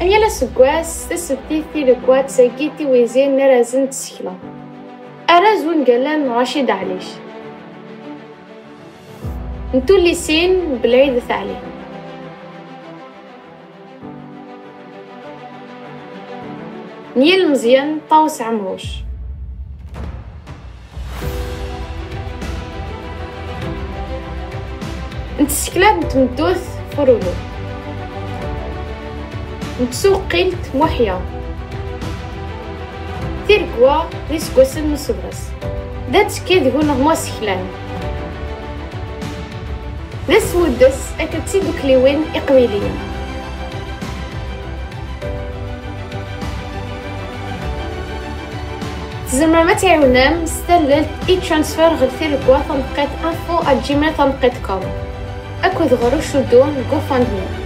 أميالا سكواس تسبتيثي لكوات ساكيتي ويزين نرازن تسكلا أراز وين قالان رشيد عليش نتو اللي سين بالعيد ثالي نيل مزيان طاوس عمروش نتسكلات نتمدوث فرولو نتسوق قيلت محيا تيركوا ريسكوسن نصبرس دات كيد هو نغمو سكلان داس ودس أكتسيدو كليوين إقويليا تزمر ما تعاونام ستللت ترانسفير غير تيركوا تنقيت info@gmail.com أكو ضغرو شدون GoFundMe